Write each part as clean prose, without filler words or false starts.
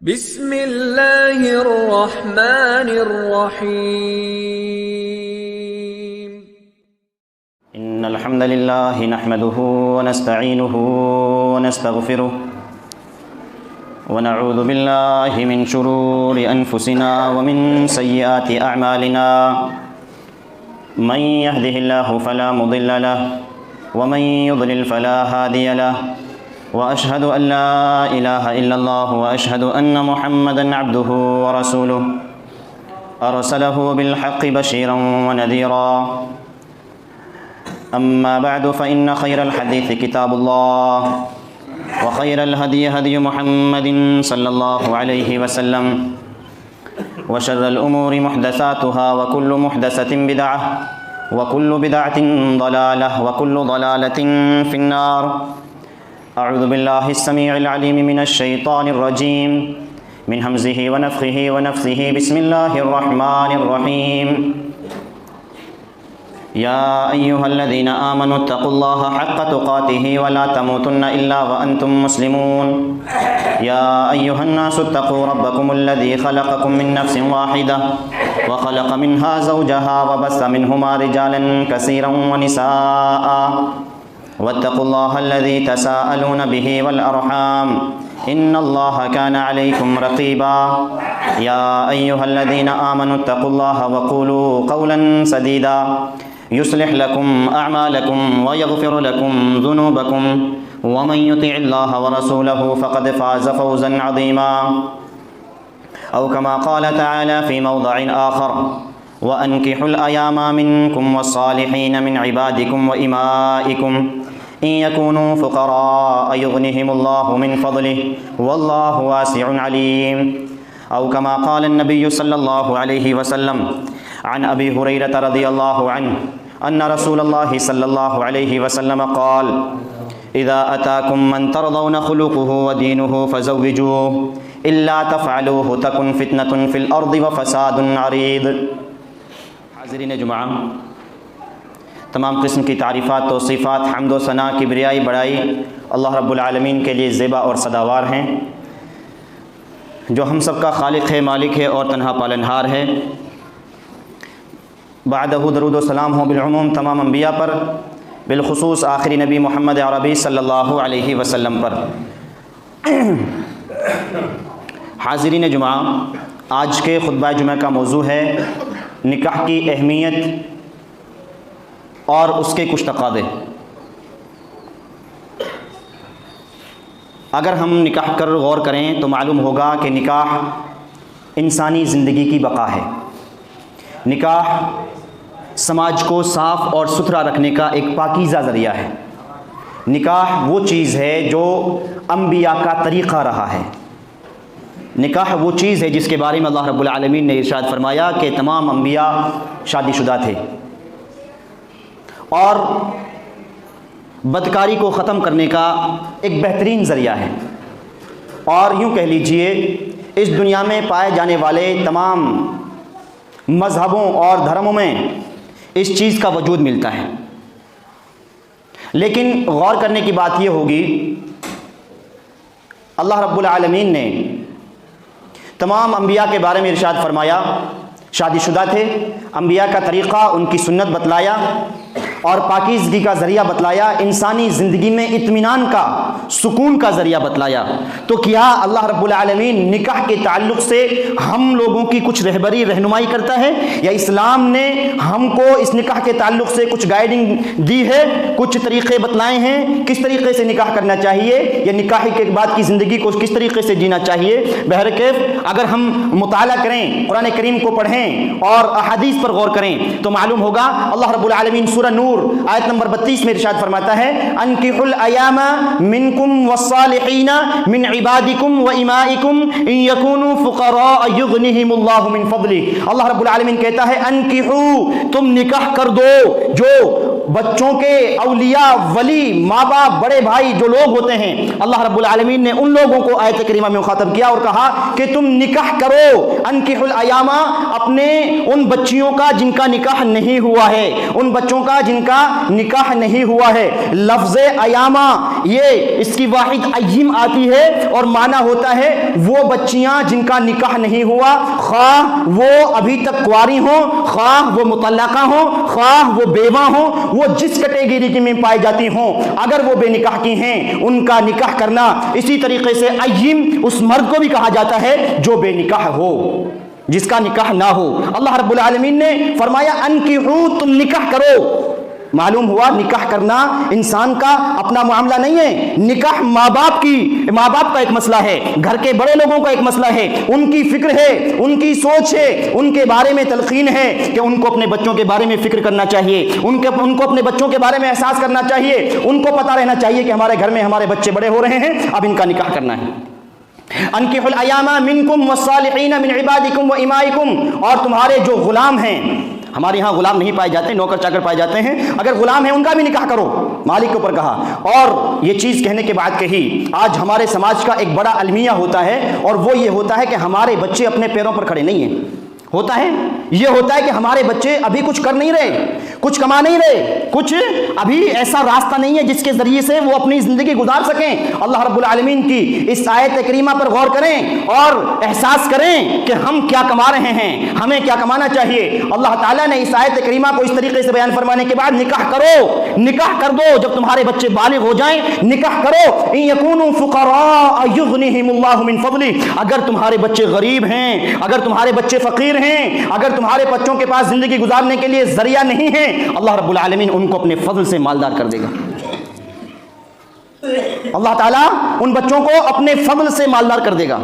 بسم اللہ الرحمن الرحیم ان الحمد للہ نحمده ونستعینه ونستغفره ونعوذ باللہ من شرور انفسنا ومن سیئات اعمالنا من يهده الله فلا مضل له ومن يضلل فلا هادي له واشهد ان لا اله الا الله واشهد ان محمدا عبده ورسوله ارسله بالحق بشيرا ونذيرا اما بعد فان خير الحديث كتاب الله وخير الهدي هدي محمد صلى الله عليه وسلم وشر الامور محدثاتها وكل محدثة بدعة وكل بدعة ضلالة وكل ضلالة في النار. اعوذ باللہ السمیع العلیم من الشیطان الرجیم من ہمزہ ونفخہ ونفثہ بسم اللہ الرحمن الرحیم یا ایہا الذین آمنوا اتقوا اللہ حق تقاتہ ولا تموتن الا وانتم مسلمون یا ایہا الناس اتقوا ربکم الذی خلقکم من نفس واحدہ وخلق منها زوجها وبث منہما رجالا کثیرا ونساء واتقوا الله الذي تساءلون به والأرحام إن الله كان عليكم رقيبا يا أيها الذين آمنوا اتقوا الله وقولوا قولا سديدا يصلح لكم أعمالكم ويغفر لكم ذنوبكم ومن يطع الله ورسوله فقد فاز فوزا عظيما أو كما قال تعالى في موضع آخر وأنكحوا الأيام منكم والصالحين من عبادكم وإمائكم إن يكونوا فقراء يغنهم الله من فضله والله واسع عليم أو كما قال النبي صلى الله عليه وسلم عن أبي هريرة رضي الله عنه أن رسول الله صلى الله عليه وسلم قال إذا أتاكم من ترضون خلقه ودينه فزوجوه إلا تفعلوه تكن فتنة في الأرض وفساد عريض. حاضرین جمعہ، تمام قسم کی تعریفات، توصیفات، حمد و ثنا، کبریائی، بڑائی اللہ رب العالمین کے لیے زیبا اور سداوار ہیں، جو ہم سب کا خالق ہے، مالک ہے اور تنہا پالنہار ہے. بعدہ درود و سلام ہو بالعموم تمام انبیاء پر، بالخصوص آخری نبی محمد عربی صلی اللہ علیہ وسلم پر. حاضرین جمعہ، آج کے خطبہ جمعہ کا موضوع ہے نکاح کی اہمیت اور اس کے کچھ تقاضے. اگر ہم نکاح پر غور کریں تو معلوم ہوگا کہ نکاح انسانی زندگی کی بقا ہے. نکاح سماج کو صاف اور ستھرا رکھنے کا ایک پاکیزہ ذریعہ ہے. نکاح وہ چیز ہے جو انبیاء کا طریقہ رہا ہے. نکاح وہ چیز ہے جس کے بارے میں اللہ رب العالمین نے ارشاد فرمایا کہ تمام انبیاء شادی شدہ تھے، اور بدکاری کو ختم کرنے کا ایک بہترین ذریعہ ہے. اور یوں کہہ لیجئے اس دنیا میں پائے جانے والے تمام مذہبوں اور دھرموں میں اس چیز کا وجود ملتا ہے. لیکن غور کرنے کی بات یہ ہوگی، اللہ رب العالمین نے تمام انبیاء کے بارے میں ارشاد فرمایا، شادی شدہ تھے، انبیاء کا طریقہ، ان کی سنت بتلایا اور پاکیزگی کا ذریعہ بتلایا، انسانی زندگی میں اطمینان کا، سکون کا ذریعہ بتلایا. تو کیا اللہ رب العالمین نکاح کے تعلق سے ہم لوگوں کی کچھ رہبری رہنمائی کرتا ہے، یا اسلام نے ہم کو اس نکاح کے تعلق سے کچھ گائیڈنگ دی ہے، کچھ طریقے بتلائے ہیں کس طریقے سے نکاح کرنا چاہیے، یا نکاح کے بعد کی زندگی کو کس طریقے سے جینا چاہیے؟ بہرکیف اگر ہم مطالعہ کریں، قرآن کریم کو پڑھیں اور احادیث پر غور کریں تو معلوم ہوگا اللہ رب العالمین سورہ نور آیت نمبر 32 میں ارشاد فرماتا ہے، انکحوا الایام منکم والصالحین من عبادکم وامائکم ان یکونوا فقراء یغنہم اللہ من فضلہ. اللہ رب العالمین کہتا ہے انکحوا، تم نکاح کر دو جو بچوں کے اولیاء، ولی، ماں باپ، بڑے بھائی جو لوگ ہوتے ہیں، اللہ رب العالمین نے ان لوگوں کو آیت کریمہ میں مخاطب کیا اور کہا کہ تم نکاح کرو، انکحوا الایاما، اپنے ان بچیوں کا جن کا نکاح نہیں ہوا ہے، ان بچوں کا جن کا نکاح نہیں ہوا ہے۔ لفظ ایاما یہ اس کی واحد ایم آتی ہے اور معنی ہوتا ہے وہ بچیاں جن کا نکاح نہیں ہوا، خواہ وہ ابھی تک کنواری ہوں، خواہ وہ مطلقہ ہوں، خواہ وہ بیوہ ہوں، وہ جس کیٹیگری میں پائی جاتی ہوں، اگر وہ بے نکاح کی ہیں ان کا نکاح کرنا۔ اسی طریقے سے ایم اس مرد کو بھی کہا جاتا ہے جو بے نکاح ہو، جس کا نکاح نہ ہو۔ اللہ رب العالمین نے فرمایا انکحوا، تم نکاح کرو۔ معلوم ہوا نکاح کرنا انسان کا اپنا معاملہ نہیں ہے، نکاح ماں باپ کا ایک مسئلہ ہے، گھر کے بڑے لوگوں کا ایک مسئلہ ہے، ان کی فکر ہے، ان کی سوچ ہے، ان کے بارے میں تلقین ہے کہ ان کو اپنے بچوں کے بارے میں فکر کرنا چاہیے، ان کو اپنے بچوں کے بارے میں احساس کرنا چاہیے، ان کو پتہ رہنا چاہیے کہ ہمارے گھر میں ہمارے بچے بڑے ہو رہے ہیں، اب ان کا نکاح کرنا ہے۔ انکحوا الایام منکم والصالحین من عبادکم وامائکم، اور تمہارے جو غلام ہیں، ہمارے ہاں غلام نہیں پائے جاتے، نوکر چاکر پائے جاتے ہیں، اگر غلام ہیں ان کا بھی نکاح کرو، مالک کے اوپر کہا۔ اور یہ چیز کہنے کے بعد کہی، آج ہمارے سماج کا ایک بڑا المیہ ہوتا ہے اور وہ یہ ہوتا ہے کہ ہمارے بچے اپنے پیروں پر کھڑے نہیں ہیں، ہوتا ہے یہ ہوتا ہے کہ ہمارے بچے ابھی کچھ کر نہیں رہے، کچھ کما نہیں رہے، کچھ ابھی ایسا راستہ نہیں ہے جس کے ذریعے سے وہ اپنی زندگی گزار سکیں۔ اللہ رب العالمین کی اس آیت کریمہ پر غور کریں اور احساس کریں کہ ہم کیا کما رہے ہیں، ہمیں کیا کمانا چاہیے۔ اللہ تعالیٰ نے اس آیت کریمہ کو اس طریقے سے بیان فرمانے کے بعد نکاح کرو، نکاح کر دو، جب تمہارے بچے بالغ ہو جائیں نکاح کرو۔ ان یکونوا فقراء یغنیہم اللہ من فضلہ، اگر تمہارے بچے غریب ہیں، اگر تمہارے بچے فقیر ہیں، اگر تمہارے بچوں کے پاس زندگی گزارنے کے لیے ذریعہ نہیں ہے، اللہ رب العالمین ان کو اپنے فضل سے مالدار کر دے گا۔ اللہ تعالیٰ ان بچوں کو اپنے فضل سے مالدار کر دے گا۔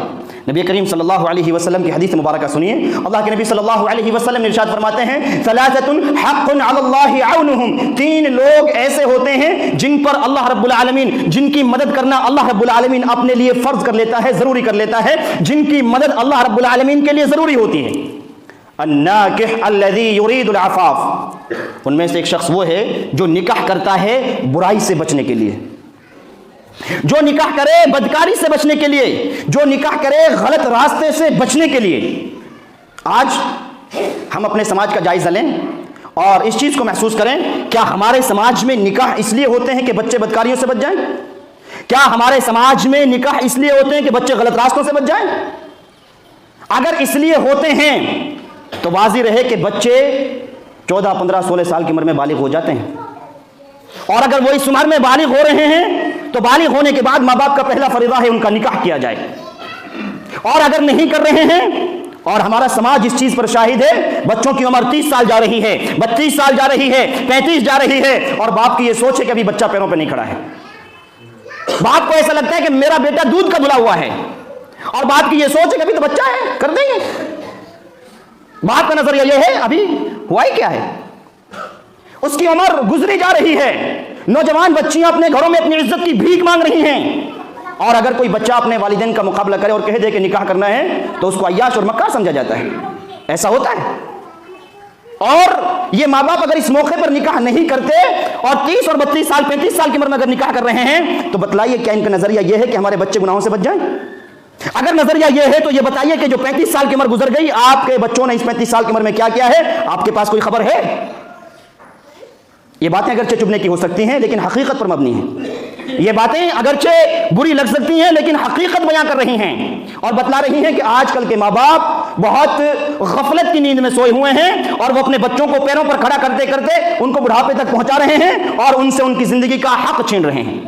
نبی کریم صلی اللہ علیہ وسلم کی حدیث مبارکہ سنیے، اللہ کے نبی صلی اللہ علیہ وسلم نے ارشاد فرماتے ہیں ثلاثۃ حق علی اللہ عونہم، تین لوگ ایسے ہوتے ہیں جن پر اللہ رب العالمین، جن کی مدد کرنا اللہ رب العالمین اپنے لیے فرض کر لیتا ہے، ضروری کر لیتا ہے، جن کی مدد اللہ رب العالمین کے لیے ضروری ہوتی ہے۔ الناکح الذی یرید العفاف، ان میں سے ایک شخص وہ ہے جو نکاح کرتا ہے برائی سے بچنے کے لیے، جو نکاح کرے بدکاری سے بچنے کے لیے، جو نکاح کرے غلط راستے سے بچنے کے لیے۔ آج ہم اپنے سماج کا جائزہ لیں اور اس چیز کو محسوس کریں، کیا ہمارے سماج میں نکاح اس لیے ہوتے ہیں کہ بچے بدکاریوں سے بچ جائیں؟ کیا ہمارے سماج میں نکاح اس لیے ہوتے ہیں کہ بچے غلط راستوں سے بچ جائیں؟ اگر اس لیے ہوتے ہیں تو واضح رہے کہ بچے 14, 15, 16 سال کی عمر میں بالغ ہو جاتے ہیں، اور اگر وہ اس عمر میں بالغ ہو رہے ہیں تو بالغ ہونے کے بعد ماں باپ کا پہلا فریضہ ہے ان کا نکاح کیا جائے، اور اگر نہیں کر رہے ہیں، اور ہمارا سماج اس چیز پر شاہد ہے، بچوں کی عمر 30 سال جا رہی ہے، 32 سال جا رہی ہے، 35 جا رہی ہے، اور باپ کی یہ سوچ ہے کہ ابھی بچہ پیروں پہ نہیں کھڑا ہے۔ باپ کو ایسا لگتا ہے کہ میرا بیٹا دودھ کا دھلا ہوا ہے، اور باپ کی یہ سوچ ہے کہ ابھی تو بچہ ہے، کر دیں گے۔ باپ کا نظریہ یہ ہے ابھی ہوا ہی کیا ہے، اس کی عمر گزری جا رہی ہے، نوجوان بچیاں اپنے گھروں میں اپنی عزت کی بھیک مانگ رہی ہیں، اور اگر کوئی بچہ اپنے والدین کا مقابلہ کرے اور کہہ دے کہ نکاح کرنا ہے تو اس کو عیاش اور مکار سمجھا جاتا ہے۔ ایسا ہوتا ہے، اور یہ ماں باپ اگر اس موقع پر نکاح نہیں کرتے اور 30 اور 32 سال 35 سال کی عمر میں اگر نکاح کر رہے ہیں تو بتلائیے کیا ان کا نظریہ یہ ہے کہ ہمارے بچے گناہوں سے بچ جائیں؟ اگر نظریہ یہ ہے تو یہ بتائیے کہ جو 35 سال کی عمر گزر گئی، آپ کے بچوں نے اس 35 سال کی عمر میں کیا کیا ہے، آپ کے پاس کوئی خبر ہے؟ یہ باتیں اگرچہ چبھنے کی ہو سکتی ہیں لیکن حقیقت پر مبنی ہیں، یہ باتیں اگرچہ بری لگ سکتی ہیں لیکن حقیقت بیان کر رہی ہیں اور بتلا رہی ہیں کہ آج کل کے ماں باپ بہت غفلت کی نیند میں سوئے ہوئے ہیں، اور وہ اپنے بچوں کو پیروں پر کھڑا کرتے کرتے ان کو بڑھاپے تک پہنچا رہے ہیں اور ان سے ان کی زندگی کا حق چھین رہے ہیں۔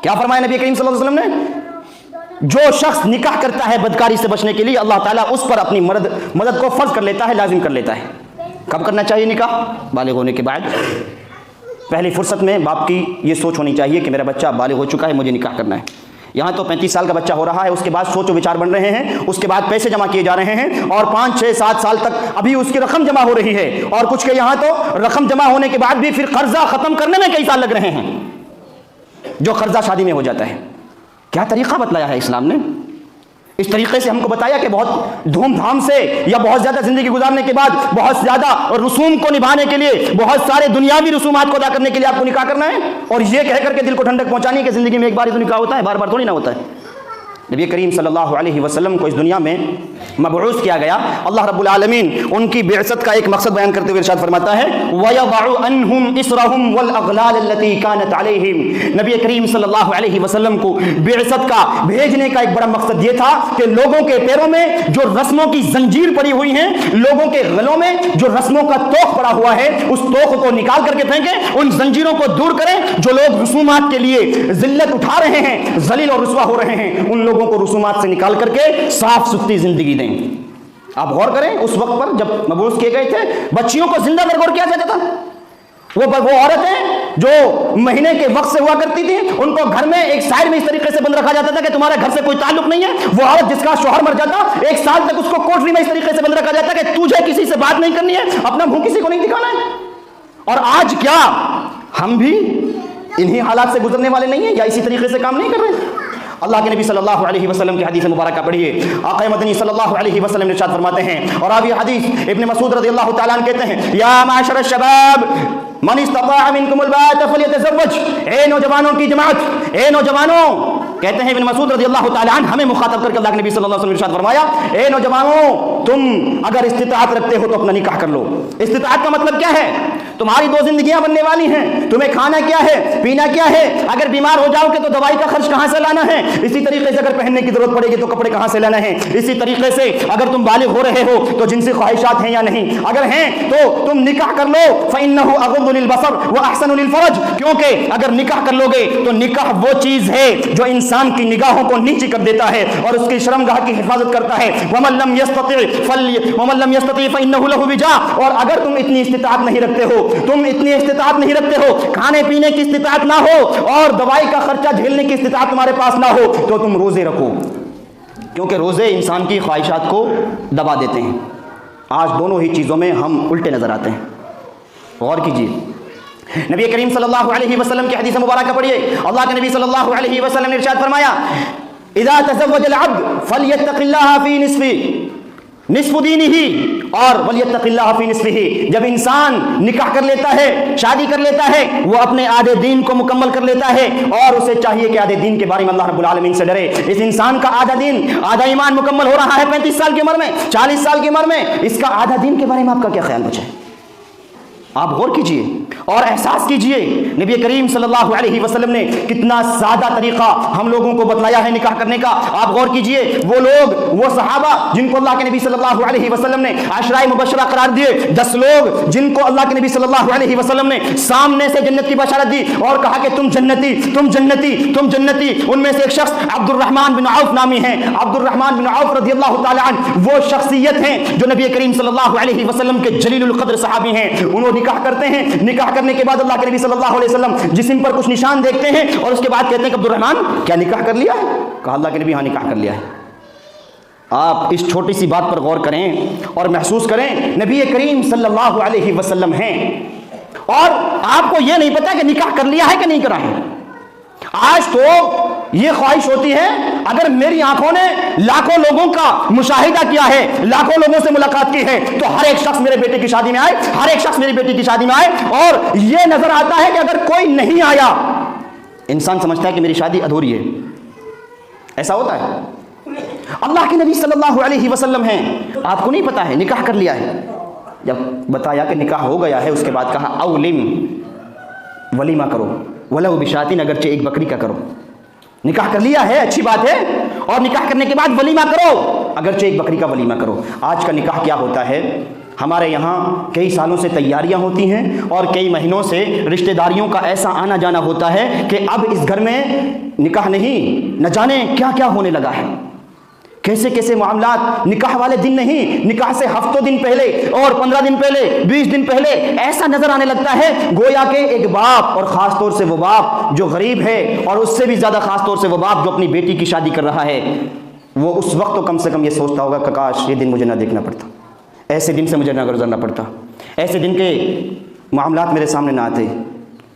کیا فرمایا نبی کریم صلی اللہ علیہ وسلم نے؟ جو شخص نکاح کرتا ہے بدکاری سے بچنے کے لیے، اللہ تعالیٰ اس پر اپنی مدد کو فرض کر لیتا ہے، لازم کر لیتا ہے۔ کب کرنا چاہیے نکاح؟ بالغ ہونے کے بعد، پہلی فرصت میں باپ کی یہ سوچ ہونی چاہیے کہ میرا بچہ بالغ ہو چکا ہے، مجھے نکاح کرنا ہے۔ یہاں تو 35 سال کا بچہ ہو رہا ہے، اس کے بعد سوچ و وچار بن رہے ہیں، اس کے بعد پیسے جمع کیے جا رہے ہیں، اور 5, 6, 7 سال تک ابھی اس کی رقم جمع ہو رہی ہے، اور کچھ کے یہاں تو رقم جمع ہونے کے بعد بھی پھر قرضہ ختم کرنے میں کئی سال لگ رہے ہیں، جو قرضہ شادی میں ہو جاتا ہے۔ کیا طریقہ بتلایا ہے اسلام نے؟ اس طریقے سے ہم کو بتایا کہ بہت دھوم دھام سے یا بہت زیادہ زندگی گزارنے کے بعد بہت زیادہ رسوم کو نبھانے کے لیے، بہت سارے دنیاوی رسومات کو ادا کرنے کے لیے آپ کو نکاح کرنا ہے، اور یہ کہہ کر کے دل کو ٹھنڈک پہنچانی کہ زندگی میں ایک بار ہی تو نکاح ہوتا ہے، بار بار تھوڑی نہ ہوتا ہے۔ نبی کریم صلی اللہ علیہ وسلم کو اس دنیا میں مبعوث کیا گیا۔ اللہ رب العالمین ان کی بعثت کا ایک مقصد بیان کرتے ہوئے ارشاد فرماتا ہے وَيَضَعُ عَنْهُمْ إِصْرَهُمْ وَالْأَغْلَالَ الَّتِي كَانَتْ عَلَيْهِمْ۔ نبی کریم صلی اللہ علیہ وسلم کو بعثت کا بھیجنے کا ایک بڑا مقصد یہ تھا کہ لوگوں کے پیروں میں جو رسموں کی زنجیر پڑی ہوئی ہیں، لوگوں کے گلوں میں جو رسموں کا توق پڑا ہوا ہے، اس توق کو نکال کر کے پھینکیں، ان زنجیروں کو دور کریں۔ جو لوگ رسومات کے لیے ذلت اٹھا رہے ہیں، ذلیل اور رسوا ہو رہے ہیں، ان لوگوں کو رسومات سے نکال کر کے صاف ستھری زندگی دیں۔ آپ غور کریں، اس وقت پر جب مبعوث کیے گئے تھے بچیوں کو زندہ درگور کیا جاتا تھا۔ وہ عورتیں جو مہینے کے وقت سے ہوا کرتی تھیں، ان کو گھر میں ایک سائڈ میں اس طریقے سے بند رکھا جاتا تھا کہ تمہارے گھر سے کوئی تعلق نہیں ہے۔ وہ عورت جس کا شوہر مر جاتا، ایک سال تک اس کو کوٹری میں اس طریقے سے بند رکھا جاتا کہ تجھے کسی سے بات نہیں کرنی ہے، اپنا منہ کسی کو نہیں دکھانا ہے۔ اور آج کیا ہم بھی انہی حالات سے گزرنے والے نہیں ہیں، یا اسی طریقے سے کام نہیں کر رہے ہیں؟ اللہ کے نبی صلی اللہ علیہ وسلم کی حدیث مبارکہ پڑھیے۔ آقا مدنی صلی اللہ علیہ وسلم ارشاد فرماتے ہیں، اور آپ یہ حدیث ابن مسعود رضی اللہ تعالیٰ عنہ کہتے ہیں یا معاشر الشباب من استطاع منکم الباءۃ فلیتزوج۔ اے نوجوانوں کی جماعت، اے نوجوانوں، کہتے ہیں ابن مسعود رضی اللہ تعالیٰ عنہ ہمیں مخاطب کر کے اللہ کے نبی صلی اللہ علیہ وسلم ارشاد فرمایا اے نوجوانوں، تم اگر استطاعت رکھتے ہو تو اپنا نکاح کر لو۔ استطاعت کا مطلب کیا ہے؟ تمہاری دو زندگیاں بننے والی ہیں، تمہیں کھانا کیا ہے، پینا کیا ہے، اگر بیمار ہو جاؤ گے تو دوائی کا خرچ کہاں سے لانا ہے، اسی طریقے سے اگر پہننے کی ضرورت پڑے گی تو کپڑے کہاں سے لانا ہے، اسی طریقے سے اگر تم بالغ ہو رہے ہو تو جنسی خواہشات ہیں یا نہیں، اگر ہیں تو تم نکاح کر لو۔ فإنه أغض للبصر وأحسن للفرج، کیونکہ اگر نکاح کر لو گے تو نکاح وہ چیز ہے جو انسان کی نگاہوں کو نیچی کر دیتا ہے اور اس کی شرمگاہ کی حفاظت کرتا ہے۔ ومن لم يستطع فإنه له وجاء، اور اگر تم اتنی استطاعت نہیں رکھتے ہو، تم اتنی استطاعت نہیں رکھتے ہو، کھانے پینے کی استطاعت نہ ہو اور دوائی کا خرچہ جھیلنے کی استطاعت تمہارے پاس نہ ہو، تو تم روزے رکھو، کیونکہ روزے انسان کی خواہشات کو دبا دیتے ہیں۔ آج دونوں ہی چیزوں میں ہم الٹے نظر آتے ہیں، غور کیجیے۔ نبی کریم صلی اللہ علیہ وسلم کی حدیث مبارکہ پڑھیے۔ اللہ کے نبی صلی اللہ علیہ وسلم نے ارشاد فرمایا اذا تزوج العبد فليتق الله في نصف دینہ اور ولیتق اللہ فی نصفہ، جب انسان نکاح کر لیتا ہے، شادی کر لیتا ہے، وہ اپنے آدھے دین کو مکمل کر لیتا ہے، اور اسے چاہیے کہ آدھے دین کے بارے میں اللہ رب العالمین سے ڈرے۔ اس انسان کا آدھا دین، آدھا ایمان مکمل ہو رہا ہے 35 سال کی عمر میں، 40 سال کی عمر میں، اس کا آدھا دین کے بارے میں آپ کا کیا خیال بچا ہے؟ آپ غور کیجئے اور احساس کیجئے نبی کریم صلی اللہ علیہ وسلم نے کتنا سادہ طریقہ ہم لوگوں کو بتلایا ہے نکاح کرنے کا۔ آپ غور کیجئے، وہ لوگ، وہ صحابہ جن کو اللہ کے نبی صلی اللہ علیہ وسلم نے عشرہ مبشرہ قرار دیے، 10 لوگ جن کو اللہ کے نبی صلی اللہ علیہ وسلم نے سامنے سے جنت کی بشارت دی اور کہا کہ تم جنتی، تم جنتی، تم جنتی۔ ان میں سے ایک شخص عبد الرحمن بن عوف نامی ہیں۔ عبد الرحمن بن عوف رضی اللہ تعالی عنہ وہ شخصیت ہیں جو نبی کریم صلی اللہ علیہ وسلم کے جلیل القدر صحابی ہیں۔ انہوں نکاح کرتے ہیں، نکاح کرنے کے بعد اللہ کے نبی صلی اللہ علیہ وسلم جسم پر کچھ نشان دیکھتے ہیں اور اس کے بعد کہتے ہیں کہ عبد الرحمن کیا نکاح کر لیا ہے؟ کہا اللہ کے نبی ہاں نکاح کر لیا ہے۔ آپ اس چھوٹی سی بات پر غور کریں اور محسوس کریں، نبی کریم صلی اللہ علیہ وسلم ہیں اور آپ کو یہ نہیں پتا کہ نکاح کر لیا ہے کہ نہیں کرا ہے۔ آج تو یہ خواہش ہوتی ہے اگر میری آنکھوں نے لاکھوں لوگوں کا مشاہدہ کیا ہے، لاکھوں لوگوں سے ملاقات کی ہے، تو ہر ایک شخص میرے بیٹے کی شادی میں آئے، ہر ایک شخص میری بیٹی کی شادی میں آئے، اور یہ نظر آتا ہے کہ اگر کوئی نہیں آیا انسان سمجھتا ہے کہ میری شادی ادھوری ہے۔ ایسا ہوتا ہے؟ اللہ کے نبی صلی اللہ علیہ وسلم ہیں، آپ کو نہیں پتا ہے نکاح کر لیا ہے۔ جب بتایا کہ نکاح ہو گیا ہے اس کے بعد کہا اولم، ولیمہ کرو، ولو بشاتین، اگرچہ ایک بکری کا کرو۔ نکاح کر لیا ہے اچھی بات ہے، اور نکاح کرنے کے بعد ولیمہ کرو، اگرچہ ایک بکری کا ولیمہ کرو۔ آج کا نکاح کیا ہوتا ہے؟ ہمارے یہاں کئی سالوں سے تیاریاں ہوتی ہیں اور کئی مہینوں سے رشتہ داریوں کا ایسا آنا جانا ہوتا ہے کہ اب اس گھر میں نکاح نہیں، نہ جانے کیا کیا ہونے لگا ہے، کیسے کیسے معاملات، نکاح والے دن نہیں، نکاح سے ہفتوں دن پہلے اور 15 دن پہلے، 20 دن پہلے ایسا نظر آنے لگتا ہے گویا کہ ایک باپ، اور خاص طور سے وہ باپ جو غریب ہے، اور اس سے بھی زیادہ خاص طور سے وہ باپ جو اپنی بیٹی کی شادی کر رہا ہے، وہ اس وقت تو کم سے کم یہ سوچتا ہوگا کہ کاش یہ دن مجھے نہ دیکھنا پڑتا، ایسے دن سے مجھے نہ گزرنا پڑتا، ایسے دن کے معاملات میرے سامنے نہ آتے۔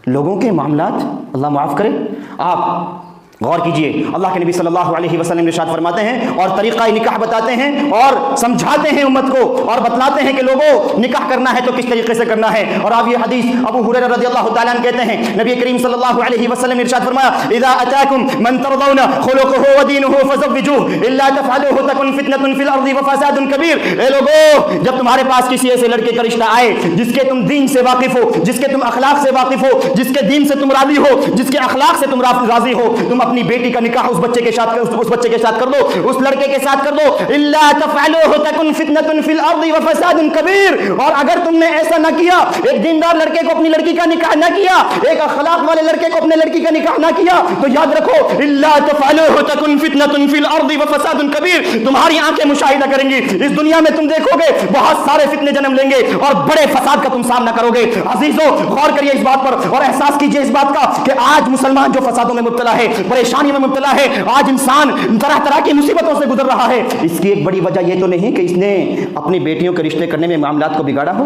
لوگوں کے معاملات اللہ معاف کرے، آپ غور کیجئے، اللہ کے نبی صلی اللہ علیہ وسلم ارشاد فرماتے ہیں اور طریقہ نکاح بتاتے ہیں اور سمجھاتے ہیں امت کو اور بتلاتے ہیں کہ لوگوں نکاح کرنا ہے تو کس طریقے سے کرنا ہے۔ اور آپ یہ حدیث ابو ہریرہ رضی اللہ تعالیٰ عنہ کہتے ہیں نبی کریم صلی اللہ علیہ وسلم ارشاد فرمایا اذا اتاکم من ترضون خلقه ودینه فزوجوه الا تفعلوه تکن فتنة فی الارض وفساد کبیر۔ اے لوگو، جب تمہارے پاس کسی ایسے لڑکے کا رشتہ آئے جس کے تم دین سے واقف ہو، جس کے تم اخلاق سے واقف ہو، جس کے دین سے تم راضی ہو، جس کے اخلاق سے تم راضی ہو، تم اپنی بیٹی کا نکاح اس بچے کے ساتھ کر دو، اس لڑکے کے ساتھ کر دو۔ الا تفعلوه تکن فتنة فی الارض وفساد کبیر۔ اور اگر تم نے ایسا نہ کیا، ایک دیندار لڑکے کو اپنی لڑکی کا نکاح نہ کیا، ایک اخلاق والے لڑکے کو اپنے لڑکی کا نکاح نہ کیا، تو یاد رکھو الا تفعلوه تکن فتنة فی الارض وفساد کبیر۔ تمہاری آنکھیں مشاہدہ کریں گی، اس دنیا میں تم دیکھو گے بہت سارے فتنے جنم لیں گے اور بڑے فساد کا تم سامنا کرو گے۔ عزیزو، غور کریے اس بات پر اور احساس کیجئے اس بات کا کہ آج مسلمان جو فسادوں میں مبتلا ہے، پریشانی میں مبتلا ہے، آج انسان طرح طرح کی مصیبتوں سے گزر رہا ہے، اس کی ایک بڑی وجہ یہ تو نہیں کہ اس نے اپنی بیٹیوں کے رشتے کرنے میں معاملات کو بگاڑا ہو۔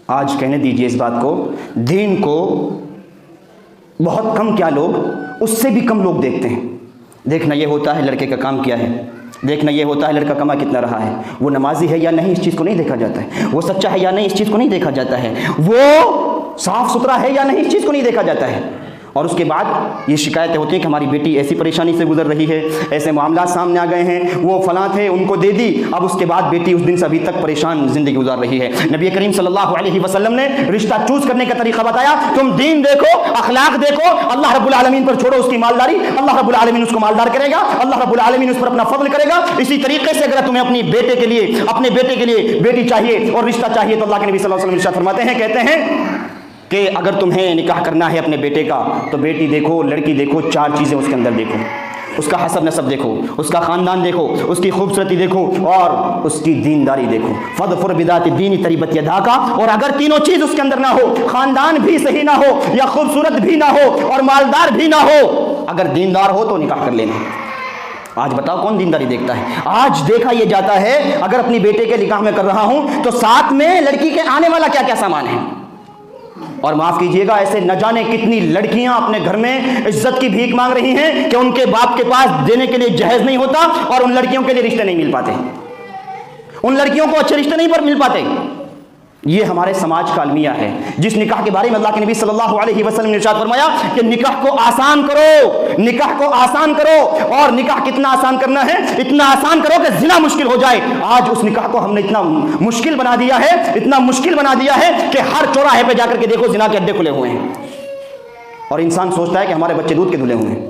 آج کہنے دیجئے اس بات کو، دین کو بہت کم کیا لوگ، اس سے بھی کم لوگ دیکھتے ہیں۔ دیکھنا یہ ہوتا ہے لڑکے کا کام کیا ہے، دیکھنا یہ ہوتا ہے لڑکا کما کتنا رہا ہے، وہ نمازی ہے یا نہیں اس چیز کو نہیں دیکھا جاتا ہے، وہ سچا ہے یا نہیں اس چیز کو نہیں دیکھا جاتا ہے، وہ صاف ستھرا ہے یا نہیں اس چیز کو نہیں دیکھا جاتا ہے۔ اور اس کے بعد یہ شکایتیں ہوتی ہیں کہ ہماری بیٹی ایسی پریشانی سے گزر رہی ہے، ایسے معاملات سامنے آ گئے ہیں، وہ فلاں تھے ان کو دے دی، اب اس کے بعد بیٹی اس دن سے ابھی تک پریشان زندگی گزار رہی ہے۔ نبی کریم صلی اللہ علیہ وسلم نے رشتہ چوز کرنے کا طریقہ بتایا، تم دین دیکھو، اخلاق دیکھو، اللہ رب العالمین پر چھوڑو اس کی مالداری، اللہ رب العالمین اس کو مالدار کرے گا، اللہ رب العالمین اس پر اپنا فضل کرے گا۔ اسی طریقے سے اگر تمہیں اپنے بیٹے کے لیے بیٹی چاہیے اور رشتہ چاہیے تو اللہ کے نبی صلی اللہ علیہ وسلم ارشاد فرماتے ہیں، کہتے ہیں کہ اگر تمہیں نکاح کرنا ہے اپنے بیٹے کا تو بیٹی دیکھو، لڑکی دیکھو، چار چیزیں اس کے اندر دیکھو، اس کا حسب نسب دیکھو، اس کا خاندان دیکھو، اس کی خوبصورتی دیکھو اور اس کی دینداری دیکھو۔ فَاظْفَرْ بِذَاتِ الدِّينِ تَرِبَتْ يَدَاكَ۔ اور اگر تینوں چیز اس کے اندر نہ ہو، خاندان بھی صحیح نہ ہو یا خوبصورت بھی نہ ہو اور مالدار بھی نہ ہو، اگر دیندار ہو تو نکاح کر لینا۔ آج بتاؤ کون دینداری دیکھتا ہے؟ آج دیکھا یہ جاتا ہے اگر اپنی بیٹے کے نکاح میں کر رہا ہوں تو ساتھ میں لڑکی کے آنے والا کیا کیا سامان ہے۔ اور معاف کیجئے گا، ایسے نہ جانے کتنی لڑکیاں اپنے گھر میں عزت کی بھیک مانگ رہی ہیں کہ ان کے باپ کے پاس دینے کے لیے جہیز نہیں ہوتا اور ان لڑکیوں کے لیے رشتے نہیں مل پاتے، ان لڑکیوں کو اچھے رشتے نہیں پر مل پاتے۔ یہ ہمارے سماج کا المیہ ہے، جس نکاح کے بارے میں اللہ کے نبی صلی اللہ علیہ وسلم نے ارشاد فرمایا کہ نکاح کو آسان کرو، نکاح کو آسان کرو۔ اور نکاح کتنا آسان کرنا ہے؟ اتنا آسان کرو کہ زنا مشکل ہو جائے۔ آج اس نکاح کو ہم نے اتنا مشکل بنا دیا ہے، اتنا مشکل بنا دیا ہے کہ ہر چوراہے پہ جا کر کے دیکھو زنا کے اڈے کھلے ہوئے ہیں اور انسان سوچتا ہے کہ ہمارے بچے دودھ کے دھلے ہوئے ہیں۔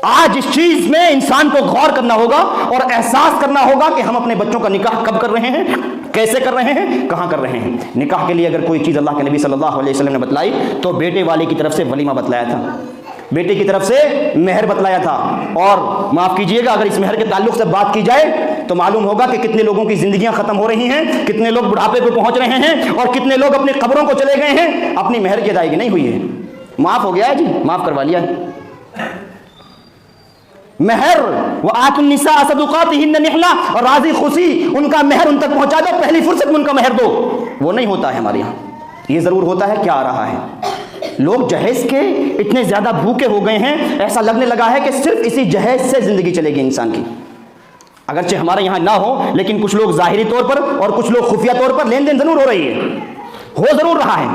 آج اس چیز میں انسان کو غور کرنا ہوگا اور احساس کرنا ہوگا کہ ہم اپنے بچوں کا نکاح کب کر رہے ہیں، کیسے کر رہے ہیں، کہاں کر رہے ہیں۔ نکاح کے لیے اگر کوئی چیز اللہ کے نبی صلی اللہ علیہ وسلم نے بتلائی تو بیٹے والے کی طرف سے ولیمہ بتلایا تھا، بیٹے کی طرف سے مہر بتلایا تھا۔ اور معاف کیجئے گا، اگر اس مہر کے تعلق سے بات کی جائے تو معلوم ہوگا کہ کتنے لوگوں کی زندگیاں ختم ہو رہی ہیں، کتنے لوگ بڑھاپے پہ پہنچ رہے ہیں اور کتنے لوگ اپنی قبروں کو چلے گئے ہیں، اپنی مہر کی ادائیگی نہیں ہوئی ہے۔ معاف ہو گیا ہے جی، معاف کروا لیا ہے۔ مہر وآتوا النساء صدقاتهن نحلہ، اور راضی خوشی ان کا مہر ان تک پہنچا دو، پہلی فرصت میں ان کا مہر دو۔ وہ نہیں ہوتا ہے ہمارے یہاں، یہ ضرور ہوتا ہے کیا آ رہا ہے، لوگ جہیز کے اتنے زیادہ بھوکے ہو گئے ہیں، ایسا لگنے لگا ہے کہ صرف اسی جہیز سے زندگی چلے گی انسان کی۔ اگرچہ ہمارے یہاں نہ ہو لیکن کچھ لوگ ظاہری طور پر اور کچھ لوگ خفیہ طور پر لین دین ضرور ہو رہی ہے، ہو ضرور رہا ہے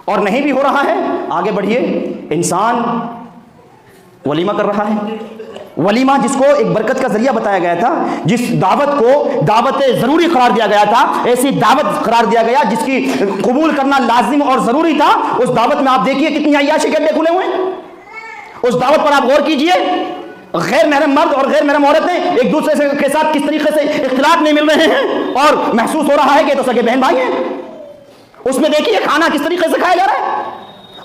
اور نہیں بھی ہو رہا ہے۔ آگے بڑھیے، انسان ولیمہ کر رہا ہے، ولیمہ جس کو ایک برکت کا ذریعہ بتایا گیا تھا، جس دعوت کو دعوت ضروری قرار دیا گیا تھا، ایسی دعوت قرار دیا گیا جس کی قبول کرنا لازم اور ضروری تھا، اس دعوت میں آپ دیکھیے کتنی عیاشی کے اڈے کھلے ہوئے ہیں۔ اس دعوت پر آپ غور کیجئے، غیر محرم مرد اور غیر محرم عورتیں ایک دوسرے کے ساتھ کس طریقے سے اختلاط میں مل رہے ہیں اور محسوس ہو رہا ہے کہ تو سگے بہن بھائی ہیں۔ اس میں دیکھیے کھانا کس طریقے سے کھایا جا رہا ہے،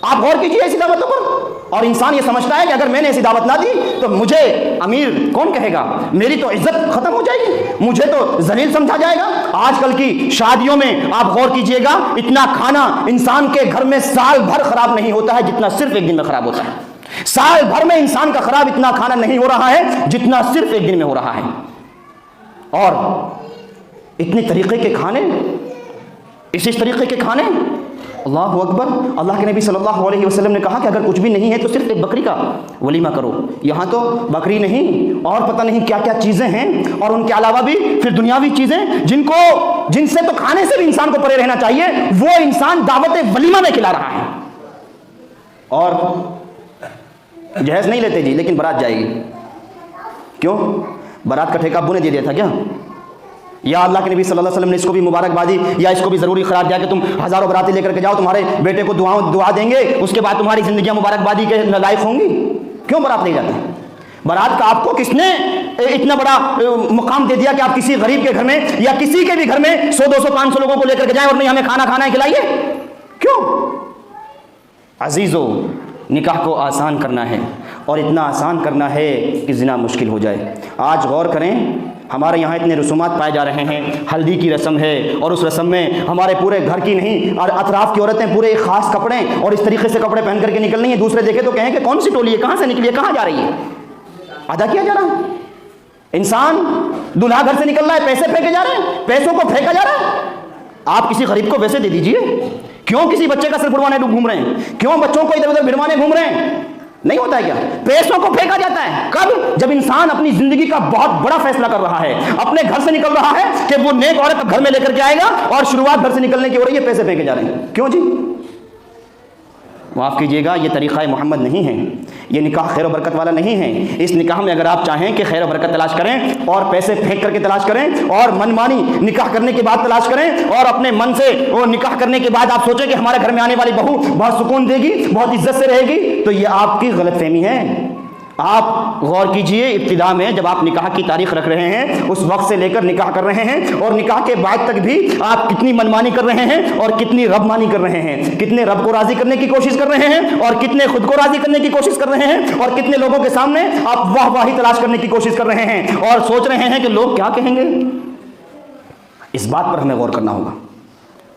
آپ غور کیجئے ایسی دعوتوں پر۔ اور انسان یہ سمجھتا ہے کہ اگر میں نے ایسی دعوت نہ دی تو مجھے امیر کون کہے گا، میری تو عزت ختم ہو جائے گی، مجھے تو ذلیل سمجھا جائے گا۔ آج کل کی شادیوں میں آپ غور کیجئے گا، اتنا کھانا انسان کے گھر میں سال بھر خراب نہیں ہوتا ہے جتنا صرف ایک دن میں خراب ہوتا ہے۔ سال بھر میں انسان کا خراب اتنا کھانا نہیں ہو رہا ہے جتنا صرف ایک دن میں ہو رہا ہے۔ اور اتنے طریقے کے کھانے، اس طریقے کے کھانے، اللہ اکبر. اللہ کے نبی صلی اللہ علیہ وسلم نے کہا کہ اگر کچھ بھی نہیں ہے تو صرف ایک بکری کا ولیمہ کرو. یہاں تو بکری نہیں اور پتہ نہیں کیا کیا چیزیں ہیں, اور ان کے علاوہ بھی پھر دنیاوی چیزیں جن سے تو کھانے سے بھی انسان کو پرے رہنا چاہیے, وہ انسان دعوت ولیمہ میں کھلا رہا ہے. اور جہیز نہیں لیتے جی, لیکن بارات جائے گی. کیوں؟ بارات کا ٹھیکہ ابو نے دے دیا تھا کیا؟ یا اللہ کے نبی صلی اللہ علیہ وسلم نے اس کو بھی مبارکبادی یا اس کو بھی ضروری قرار دیا کہ تم ہزاروں براتی لے کر کے جاؤ, تمہارے بیٹے کو دعا دیں گے, اس کے بعد تمہاری زندگیاں مبارکبادی کے لائق ہوں گی. کیوں بارات نہیں جاتے؟ بارات کا آپ کو کس نے اتنا بڑا مقام دے دیا کہ آپ کسی غریب کے گھر میں یا کسی کے بھی گھر میں 100 200 500 لوگوں کو لے کر کے جائیں اور نہیں ہمیں کھانا ہے کھلائیے؟ کیوں؟ عزیزو, نکاح کو آسان کرنا ہے, اور اتنا آسان کرنا ہے کہ زنا مشکل ہو جائے. آج غور کریں, ہمارے یہاں اتنے رسومات پائے جا رہے ہیں. ہلدی کی رسم ہے, اور اس رسم میں ہمارے پورے گھر کی نہیں اور اطراف کی عورتیں پورے ایک خاص کپڑے اور اس طریقے سے کپڑے پہن کر کے نکل رہی ہیں. دوسرے دیکھے تو کہیں کہ کون سی ٹولی ہے, کہاں سے نکلی ہے, کہاں جا رہی ہے؟ ادا کیا جا رہا ہے. انسان دلہا گھر سے نکل رہا ہے, پیسے پھینکے جا رہے ہیں, پیسوں کو پھینکا جا رہا ہے. آپ کسی غریب کو ویسے دے دیجئے. کیوں کسی بچے کا سر پھڑوانے گھوم رہے ہیں؟ کیوں بچوں کو ادھر ادھر بھڑوانے گھوم رہے ہیں؟ نہیں ہوتا ہے کیا؟ پیسوں کو پھینکا جاتا ہے. کب؟ جب انسان اپنی زندگی کا بہت بڑا فیصلہ کر رہا ہے, اپنے گھر سے نکل رہا ہے کہ وہ نیک عورت گھر میں لے کر کے آئے گا, اور شروعات گھر سے نکلنے کی ہو رہی ہے, پیسے پھینکے جا رہے ہیں. کیوں جی؟ معاف کیجیے گا, یہ طریقہ محمد نہیں ہے. یہ نکاح خیر و برکت والا نہیں ہے. اس نکاح میں اگر آپ چاہیں کہ خیر و برکت تلاش کریں اور پیسے پھینک کر کے تلاش کریں اور من مانی نکاح کرنے کے بعد تلاش کریں, اور اپنے من سے وہ نکاح کرنے کے بعد آپ سوچیں کہ ہمارے گھر میں آنے والی بہو بہت سکون دے گی, بہت عزت سے رہے گی, تو یہ آپ کی غلط فہمی ہے. آپ غور کیجئے, ابتدا میں جب آپ نکاح کی تاریخ رکھ رہے ہیں اس وقت سے لے کر نکاح کر رہے ہیں, اور نکاح کے بعد تک بھی آپ کتنی منمانی کر رہے ہیں اور کتنی رب مانی کر رہے ہیں, کتنے رب کو راضی کرنے کی کوشش کر رہے ہیں اور کتنے خود کو راضی کرنے کی کوشش کر رہے ہیں, اور کتنے لوگوں کے سامنے آپ واہ واہی تلاش کرنے کی کوشش کر رہے ہیں اور سوچ رہے ہیں کہ لوگ کیا کہیں گے. اس بات پر ہمیں غور کرنا ہوگا,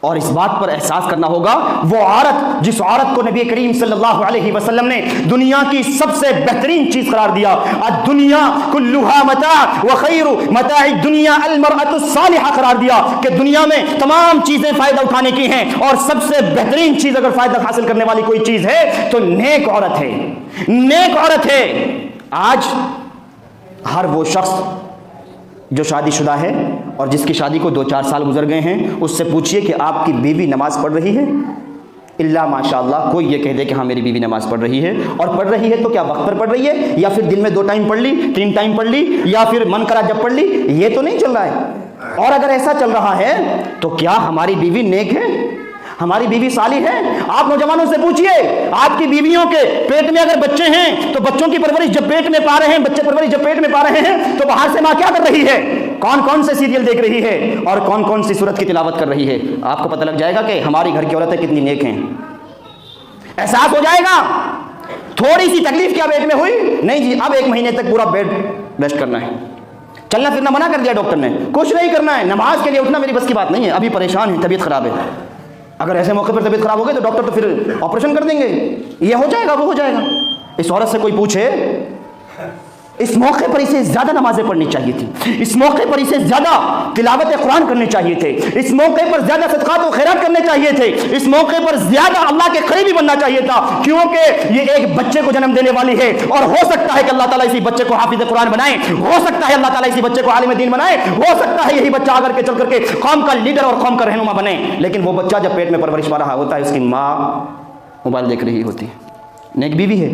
اور اس بات پر احساس کرنا ہوگا. وہ عورت جس عورت کو نبی کریم صلی اللہ علیہ وسلم نے دنیا کی سب سے بہترین چیز قرار دیا, الدنیا کلھا متاع وخیر متاع الدنیا المرأة الصالحہ قرار دیا, کہ دنیا میں تمام چیزیں فائدہ اٹھانے کی ہیں, اور سب سے بہترین چیز اگر فائدہ حاصل کرنے والی کوئی چیز ہے تو نیک عورت ہے, نیک عورت ہے. آج ہر وہ شخص جو شادی شدہ ہے اور جس کی شادی کو 2-4 سال گزر گئے ہیں, اس سے پوچھئے کہ آپ کی بیوی نماز پڑھ رہی ہے؟ اللہ ماشاء اللہ کوئی یہ کہہ دے کہ ہاں میری بیوی نماز پڑھ رہی ہے, اور پڑھ رہی ہے تو کیا وقت پر پڑھ رہی ہے, یا پھر دن میں 2 ٹائم پڑھ لی, 3 ٹائم پڑھ لی, یا پھر من کرا جب پڑھ لی؟ یہ تو نہیں چل رہا ہے. اور اگر ایسا چل رہا ہے تو کیا ہماری بیوی نیک ہے, ہماری بیوی صالح ہے؟ آپ نوجوانوں سے پوچھئے, آپ کی بیویوں کے پیٹ میں اگر بچے ہیں تو بچوں کی پرورش جب پیٹ میں پا رہے ہیں, بچے پرورش جب پیٹ میں پا رہے ہیں, تو باہر سے ماں کیا کر رہی ہے, کون کون سے سیریل دیکھ رہی ہے اور کون کون سی سورت کی تلاوت کر رہی ہے. آپ کو پتہ لگ جائے گا کہ ہماری گھر کی عورتیں کتنی نیک ہیں. احساس ہو جائے گا. تھوڑی سی تکلیف کیا پیٹ میں ہوئی, نہیں جی اب 1 مہینے تک پورا بیڈ ریسٹ کرنا ہے, چلنا پھرنا منع کر دیا ڈاکٹر نے, کچھ نہیں کرنا ہے, نماز کے لیے اٹھنا میری بس کی بات نہیں ہے, ابھی پریشان ہے, طبیعت خراب ہے. اگر ایسے موقع پر طبیعت خراب ہو گئی تو ڈاکٹر تو پھر آپریشن کر دیں گے, یہ ہو جائے گا وہ ہو جائے گا. اس عورت سے کوئی پوچھے, اس موقع پر اسے زیادہ نمازیں پڑھنی چاہیے تھی, اس موقع پر اسے زیادہ تلاوت قرآن کرنے چاہیے تھے, اس موقع پر زیادہ صدقات و خیرات کرنے چاہیے تھے, اس موقع پر زیادہ اللہ کے قریبی بننا چاہیے تھا, کیونکہ یہ ایک بچے کو جنم دینے والی ہے, اور ہو سکتا ہے کہ اللہ تعالیٰ اسی بچے کو حافظ قرآن بنائے, ہو سکتا ہے اللہ تعالیٰ اسی بچے کو عالم دین بنائے, ہو سکتا ہے یہی بچہ اگر کے چل کر کے قوم کا لیڈر اور قوم کا رہنما بنے. لیکن وہ بچہ جب پیٹ میں پرورش پا رہا ہوتا ہے, اس کی ماں موبائل دیکھ رہی ہوتی ہے. نیک بیوی ہے.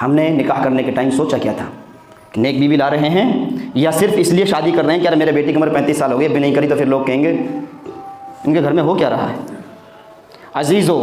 ہم نے نکاح کرنے کے ٹائم سوچا کیا تھا, نیک بیوی لا رہے ہیں یا صرف اس لیے شادی کر رہے ہیں کہ یار میرے بیٹی کی عمر 35 سال ہو گئی, ابھی نہیں کری تو پھر لوگ کہیں گے ان کے گھر میں ہو کیا رہا ہے. عزیزو,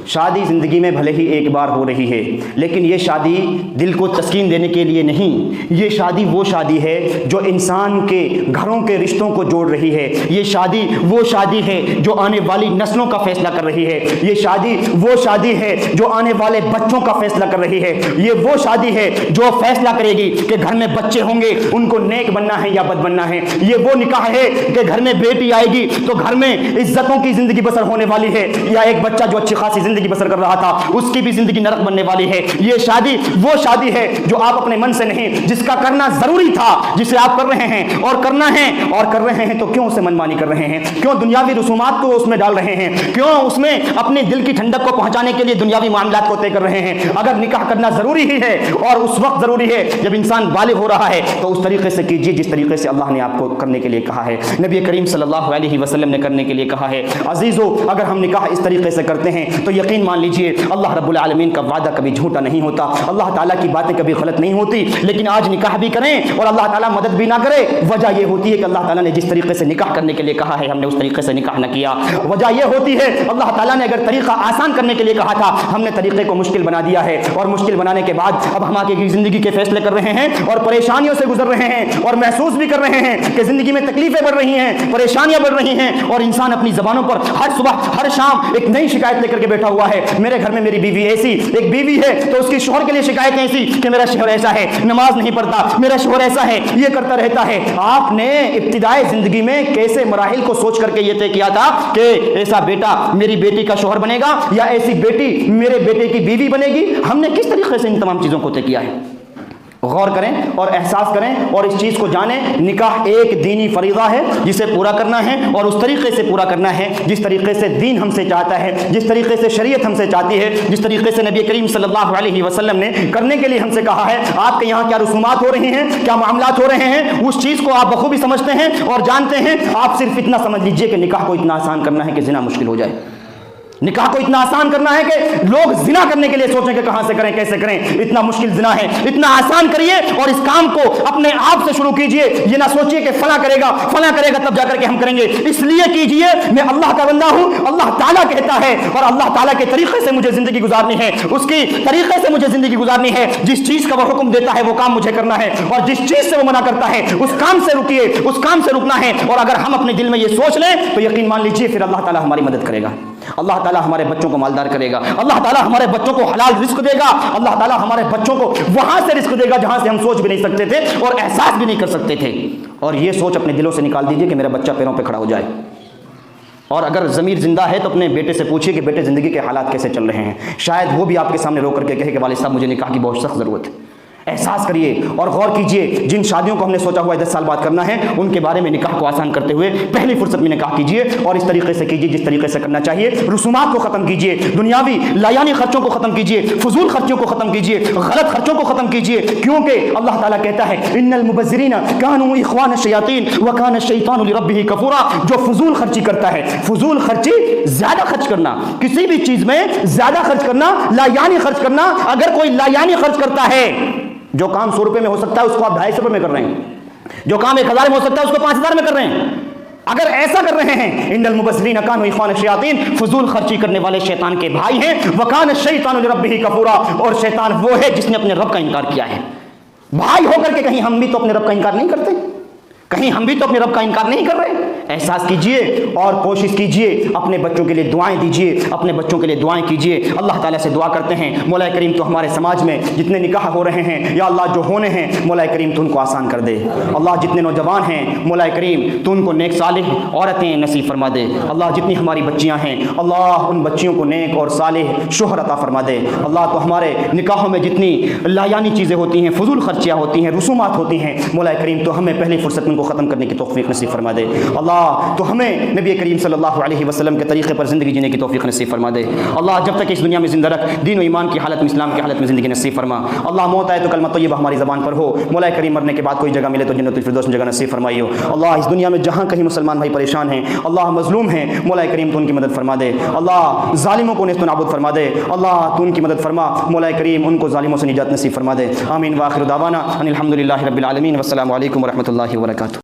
شادی زندگی میں بھلے ہی ایک بار ہو رہی ہے, لیکن یہ شادی دل کو تسکین دینے کے لیے نہیں, یہ شادی وہ شادی ہے جو انسان کے گھروں کے رشتوں کو جوڑ رہی ہے. یہ شادی وہ شادی ہے جو آنے والی نسلوں کا فیصلہ کر رہی ہے. یہ شادی وہ شادی ہے جو آنے والے بچوں کا فیصلہ کر رہی ہے. یہ وہ شادی ہے جو فیصلہ کرے گی کہ گھر میں بچے ہوں گے, ان کو نیک بننا ہے یا بد بننا ہے. یہ وہ نکاح ہے کہ گھر میں بیٹی آئے گی تو گھر میں عزتوں کی زندگی بسر ہونے والی ہے, یا ایک بچہ جو اچھی خاصی زندگی بسر کر رہا تھا اس کی بھی زندگی نرک بننے والی ہے۔ یہ شادی وہ شادی ہے جو آپ اپنے من سے نہیں، جس کا کرنا ضروری تھا، جسے آپ کر رہے ہیں اور کرنا ہے اور کر رہے ہیں، تو کیوں اسے منمانی کر رہے ہیں؟ کیوں دنیاوی رسومات کو اس میں ڈال رہے ہیں؟ کیوں اس میں اپنے دل کی ٹھنڈک کو پہنچانے کے لیے دنیاوی معاملات کو طے کر رہے ہیں؟ اگر نکاح کرنا ضروری ہی ہے اور اس وقت ضروری ہے جب انسان بالغ ہو رہا ہے، تو اس طریقے سے کیجیے جس طریقے سے اللہ نے آپ کو کرنے کے لیے کہا ہے، نبی کریم صلی اللہ علیہ وسلم نے کرنے کے لیے کہا ہے۔ عزیزو، اگر ہم نکاح اس طریقے سے کرتے ہیں تو یقین مان لیجئے اللہ رب العالمین کا وعدہ کبھی جھوٹا نہیں ہوتا، اللہ تعالیٰ کی باتیں کبھی غلط نہیں ہوتی۔ لیکن آج نکاح بھی کریں اور اللہ تعالیٰ مدد بھی نہ کرے، وجہ یہ ہوتی ہے کہ اللہ تعالیٰ نے جس طریقے سے نکاح کرنے کے لیے کہا ہے ہم نے اس طریقے سے نکاح نہ کیا۔ وجہ یہ ہوتی ہے اللہ تعالیٰ نے اگر طریقہ آسان کرنے کے لیے کہا تھا، ہم نے طریقے کو مشکل بنا دیا ہے، اور مشکل بنانے کے بعد اب ہم آگے کی زندگی کے فیصلے کر رہے ہیں اور پریشانیوں سے گزر رہے ہیں اور محسوس بھی کر رہے ہیں کہ زندگی میں تکلیفیں بڑھ رہی ہیں، پریشانیاں بڑھ رہی ہیں، اور انسان اپنی زبانوں پر ہر صبح ہر شام ایک نئی شکایت لے کر کے بیٹھا ہوا ہے۔ میرے گھر میں میری بیوی ایسی، ایک بیوی ہے تو اس کی شوہر کے لیے شکایت ایسی کہ میرا شوہر ایسا ہے، نماز نہیں پڑھتا، میرا شوہر ایسا ہے، یہ کرتا رہتا ہے۔ آپ نے ابتدائی زندگی میں کیسے مراحل کو سوچ کر کے یہ طے کیا تھا کہ ایسا بیٹا میری بیٹی کا شوہر بنے گا یا ایسی بیٹی میرے بیٹے کی بیوی بنے گی؟ ہم نے کس طریقے سے ان تمام چیزوں کو طے کیا ہے؟ غور کریں اور احساس کریں اور اس چیز کو جانیں، نکاح ایک دینی فریضہ ہے جسے پورا کرنا ہے اور اس طریقے سے پورا کرنا ہے جس طریقے سے دین ہم سے چاہتا ہے، جس طریقے سے شریعت ہم سے چاہتی ہے، جس طریقے سے نبی کریم صلی اللہ علیہ وسلم نے کرنے کے لیے ہم سے کہا ہے۔ آپ کے یہاں کیا رسومات ہو رہی ہیں، کیا معاملات ہو رہے ہیں، اس چیز کو آپ بخوبی سمجھتے ہیں اور جانتے ہیں۔ آپ صرف اتنا سمجھ لیجئے کہ نکاح کو اتنا آسان کرنا ہے کہ زنا مشکل ہو جائے، نکاح کو اتنا آسان کرنا ہے کہ لوگ زنا کرنے کے لیے سوچیں کہ کہاں سے کریں، کیسے کریں، اتنا مشکل زنا ہے، اتنا آسان کریے اور اس کام کو اپنے آپ سے شروع کیجئے۔ یہ نہ سوچئے کہ فلاں کرے گا تب جا کر کے ہم کریں گے، اس لیے کیجئے میں اللہ کا بندہ ہوں، اللہ تعالیٰ کہتا ہے اور اللہ تعالیٰ کے طریقے سے مجھے زندگی گزارنی ہے، اس کی طریقے سے مجھے زندگی گزارنی ہے۔ جس چیز کا وہ حکم دیتا ہے وہ کام مجھے کرنا ہے، اور جس چیز سے وہ منع کرتا ہے اس کام سے رکیے، اس کام سے رکنا ہے۔ اور اگر ہم اپنے دل میں یہ سوچ لیں تو یقین مان لیجئے پھر اللہ تعالیٰ ہماری مدد کرے گا، اللہ تعالیٰ ہمارے بچوں کو مالدار کرے گا، اللہ تعالیٰ ہمارے بچوں کو حلال رزق دے گا، اللہ تعالیٰ ہمارے بچوں کو وہاں سے رزق دے گا جہاں سے ہم سوچ بھی نہیں سکتے تھے اور احساس بھی نہیں کر سکتے تھے۔ اور یہ سوچ اپنے دلوں سے نکال دیجئے کہ میرا بچہ پیروں پہ کھڑا ہو جائے، اور اگر ضمیر زندہ ہے تو اپنے بیٹے سے پوچھئے کہ بیٹے زندگی کے حالات کیسے چل رہے ہیں، شاید وہ بھی آپ کے سامنے رو کر کے کہے کہ والد صاحب مجھے نکاح کی بہت سخت ضرورت ہے۔ احساس کریے اور غور کیجئے، جن شادیوں کو ہم نے سوچا ہوا ہے 10 سال بعد کرنا ہے ان کے بارے میں نکاح کو آسان کرتے ہوئے پہلی فرصت میں نکاح کیجئے اور اس طریقے سے کیجئے جس طریقے سے کرنا چاہیے۔ رسومات کو ختم کیجئے، دنیاوی لایانی خرچوں کو ختم کیجئے، فضول خرچوں کو ختم کیجئے، غلط خرچوں کو ختم کیجئے، کیونکہ اللہ تعالیٰ کہتا ہے ان المبذرین کانوا اخوان الشیاطین وکان الشیطان لربہ کفورا۔ جو فضول خرچی کرتا ہے، فضول خرچی زیادہ خرچ کرنا، کسی بھی چیز میں زیادہ خرچ کرنا، لایانی خرچ کرنا، اگر کوئی لایانی خرچ کرتا ہے، جو کام 100 روپے میں ہو سکتا ہے اس کو آپ 250 روپے میں کر رہے ہیں، جو کام 1000 میں ہو سکتا ہے اس کو 5000 میں کر رہے ہیں۔ اگر ایسا کر رہے ہیں، ان المبذرین کانوا اخوان الشیاطین، فضول خرچی کرنے والے شیطان کے بھائی ہیں، وکان الشیطان لربہ کفورا، اور شیطان وہ ہے جس نے اپنے رب کا انکار کیا ہے۔ بھائی ہو کر کے کہیں ہم بھی تو اپنے رب کا انکار نہیں کرتے، کہیں ہم بھی تو اپنے رب کا انکار نہیں کر رہے۔ احساس کیجئے اور کوشش کیجئے، اپنے بچوں کے لیے دعائیں دیجئے، اپنے بچوں کے لیے دعائیں کیجئے۔ اللہ تعالیٰ سے دعا کرتے ہیں مولا کریم تو ہمارے سماج میں جتنے نکاح ہو رہے ہیں یا اللہ جو ہونے ہیں مولا کریم تو ان کو آسان کر دے۔ اللہ جتنے نوجوان ہیں مولا کریم تو ان کو نیک صالح عورتیں نصیب فرما دے۔ اللہ جتنی ہماری بچیاں ہیں اللہ ان بچیوں کو نیک اور صالح شوہر عطا فرما دے۔ اللہ تو ہمارے نکاحوں میں جتنی لایانی چیزیں ہوتی ہیں، فضول خرچیاں ہوتی ہیں، رسومات ہوتی ہیں، مولا کریم تو ہمیں پہلی فرصت میں ان کو ختم کرنے کی توفیق نصیب فرما دے۔ اللہ تو ہمیں نبی کریم صلی اللہ علیہ وسلم کے طریقے پر زندگی جینے کی توفیق نصیب فرما دے۔ اللہ جب تک اس دنیا میں زندہ رکھ، دین و ایمان کی حالت میں، اسلام کی حالت میں زندگی نصیب فرما۔ اللہ موت آئے تو کلمہ طیبہ ہماری زبان پر ہو، مولا کریم مرنے کے بعد کوئی جگہ ملے تو جنت الفردوس میں جگہ نصیب فرمائیو۔ اللہ اس دنیا میں جہاں کہیں مسلمان بھائی پریشان ہیں، اللہ مظلوم ہیں، مولا کریم تو ان کی مدد فرما دے۔ اللہ ظالموں کو نیست و نابود فرما دے، اللہ تو ان کی مدد فرما، مولا کریم ان کو ظالموں سے نجات نصیب فرما دے۔ آمین۔ وآخر دعوانا ان الحمد للہ رب العالمین، والسلام علیکم ورحمۃ اللہ وبرکاتہ۔